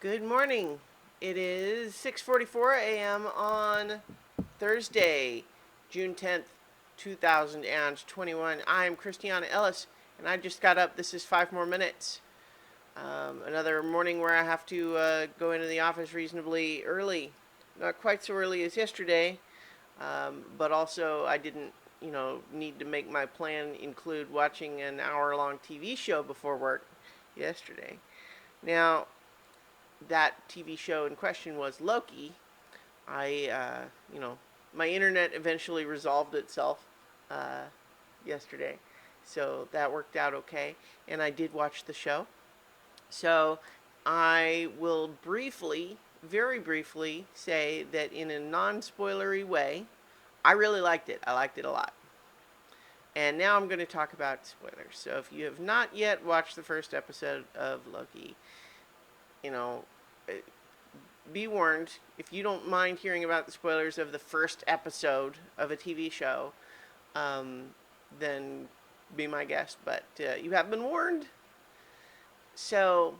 Good morning. It is 6:44 a.m. on Thursday, June 10th, 2021. I'm Christiana Ellis, and I just got up. This is 5 more minutes. Another morning where I have to go into the office reasonably early. Not quite so early as yesterday, but also I didn't, need to make my plan include watching an hour-long TV show before work yesterday. Now, that TV show in question was Loki. I, my internet eventually resolved itself uh, yesterday, so that worked out okay. And I did watch the show. So I will briefly, very briefly, say that in a non spoilery way, I really liked it. I liked it a lot. And now I'm going to talk about spoilers. So if you have not yet watched the first episode of Loki, you know, be warned, if you don't mind hearing about the spoilers of the first episode of a TV show, um, then be my guest. But you have been warned. So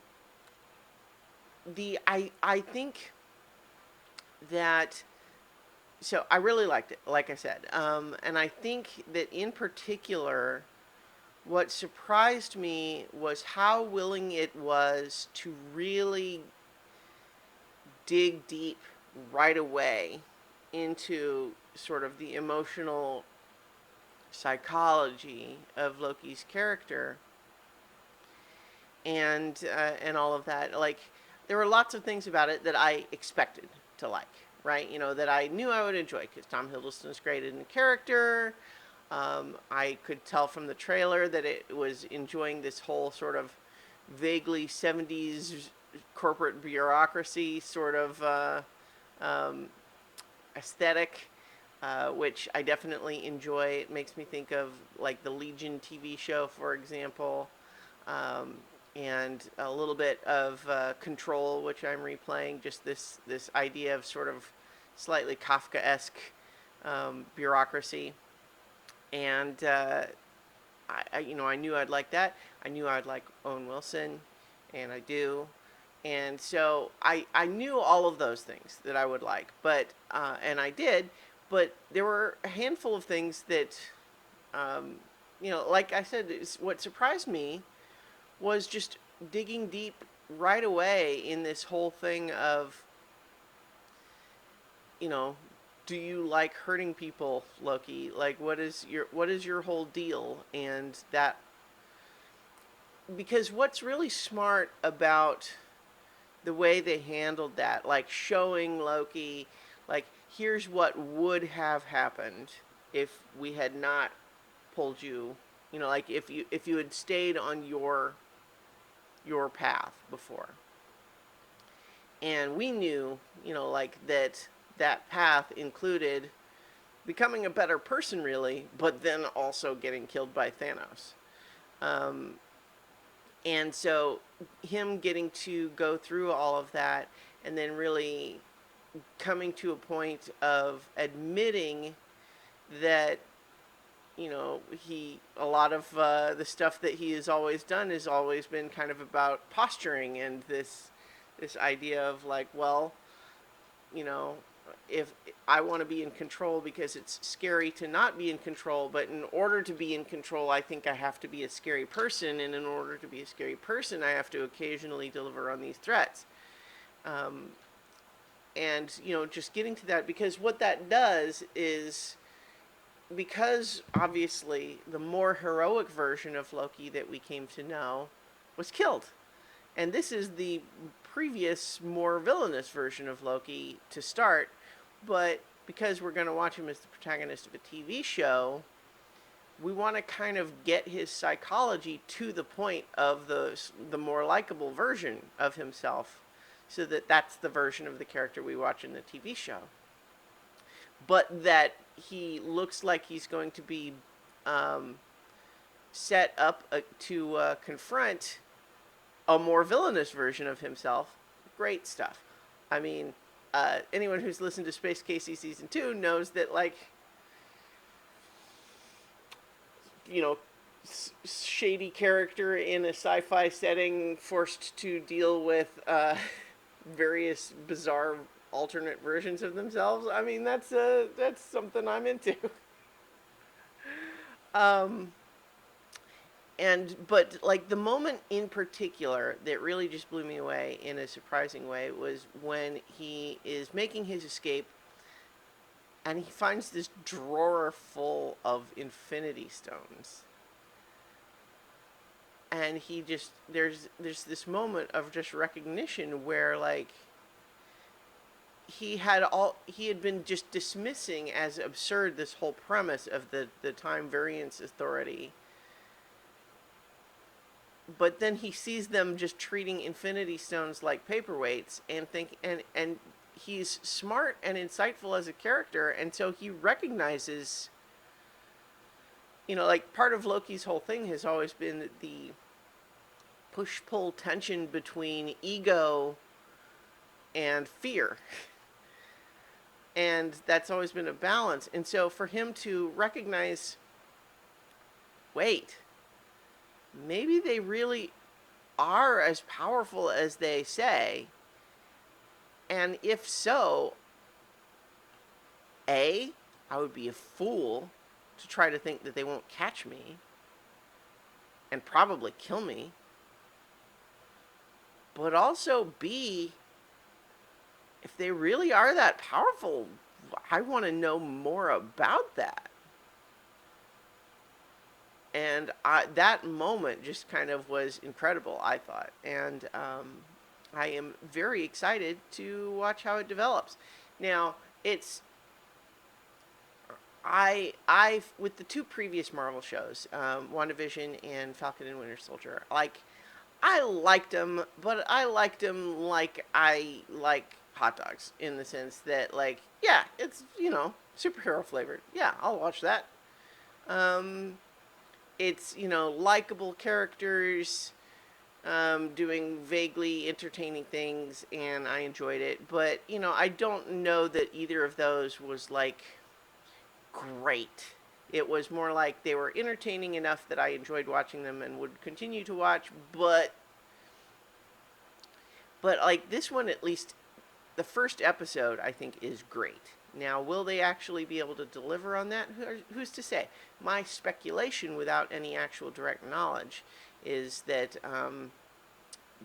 I think that I really liked it, like I said, and I think that in particular, what surprised me was how willing it was to really dig deep right away into sort of the emotional psychology of Loki's character and all of that. Like, there were lots of things about it that I expected to like, right? That I knew I would enjoy because Tom Hiddleston's great in the character. I could tell from the trailer that it was enjoying this whole sort of vaguely 70s corporate bureaucracy sort of um, aesthetic, which I definitely enjoy. It makes me think of like the Legion TV show, for example, um, and a little bit of Control, which I'm replaying. Just this idea of sort of slightly Kafkaesque bureaucracy, and I knew I'd like that. I knew I'd like Owen Wilson, and I do. And so I knew all of those things that I would like, but and I did, but there were a handful of things that, like I said, what surprised me was just digging deep right away in this whole thing of, you know, do you like hurting people, Loki? Like, what is your whole deal? And that, because what's really smart about the way they handled that, like showing Loki, like, here's what would have happened if we had not pulled you, like if you had stayed on your path before. And we knew, like that path included becoming a better person, really, but then also getting killed by Thanos. Um, and so him getting to go through all of that and then really coming to a point of admitting that, a lot of the stuff that he has always done has always been kind of about posturing and this idea of like, well, you know, if I want to be in control because it's scary to not be in control, but in order to be in control, I think I have to be a scary person, and in order to be a scary person, I have to occasionally deliver on these threats. Um, and just getting to that, because what that does is, because obviously the more heroic version of Loki that we came to know was killed. And this is the previous, more villainous version of Loki to start, but because we're going to watch him as the protagonist of a TV show, we want to kind of get his psychology to the point of the more likable version of himself, so that that's the version of the character we watch in the TV show. But that he looks like he's going to be um, set up to confront a more villainous version of himself. Great stuff. I mean, anyone who's listened to Space Casey season 2 knows that, like, shady character in a sci-fi setting, forced to deal with various bizarre alternate versions of themselves. I mean, that's something I'm into. Um, and but like the moment in particular that really just blew me away in a surprising way was when he is making his escape and he finds this drawer full of infinity stones. And he just there's this moment of just recognition where like he had been just dismissing as absurd this whole premise of the time variance authority, but then he sees them just treating infinity stones like paperweights and think and he's smart and insightful as a character, and so he recognizes, like part of Loki's whole thing has always been the push pull tension between ego and fear. And that's always been a balance. And so for him to recognize, wait, maybe they really are as powerful as they say. And if so, I would be a fool to try to think that they won't catch me and probably kill me. But also, B, if they really are that powerful, I want to know more about that. And that moment just kind of was incredible, I thought. And I am very excited to watch how it develops. Now, I with the two previous Marvel shows, WandaVision and Falcon and Winter Soldier, like, I liked them, but I liked them like I like hot dogs, in the sense that, like, yeah, it's, superhero flavored. Yeah, I'll watch that. Um, it's, likable characters, doing vaguely entertaining things, and I enjoyed it. But, I don't know that either of those was, like, great. It was more like they were entertaining enough that I enjoyed watching them and would continue to watch, but like this one, at least the first episode, I think is great. Now, will they actually be able to deliver on that? Who's to say? My speculation, without any actual direct knowledge, is that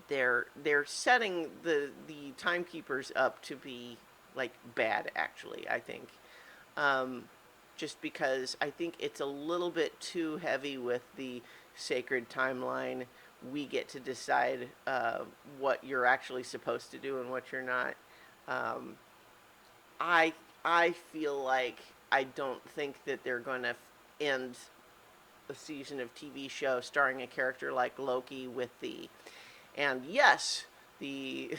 they're setting the timekeepers up to be like bad. Actually, I think, just because I think it's a little bit too heavy with the sacred timeline. We get to decide what you're actually supposed to do and what you're not. Um, I I feel like I don't think that they're going to end a season of TV show starring a character like Loki with and yes, the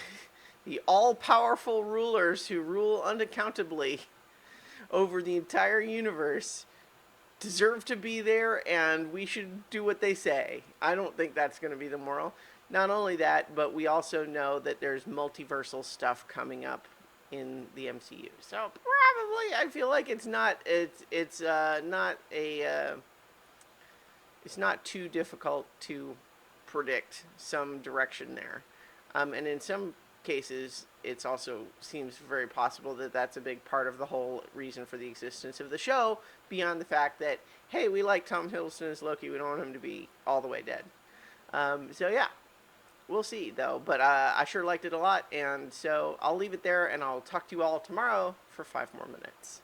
the all-powerful rulers who rule unaccountably over the entire universe deserve to be there, and we should do what they say. I don't think that's going to be the moral. Not only that, but we also know that there's multiversal stuff coming up in the MCU. So probably, I feel like it's not too difficult to predict some direction there. And in some cases, it also seems very possible that that's a big part of the whole reason for the existence of the show, beyond the fact that, hey, we like Tom Hiddleston as Loki, we don't want him to be all the way dead. So yeah, we'll see though, but I sure liked it a lot, and so I'll leave it there, and I'll talk to you all tomorrow for 5 more minutes.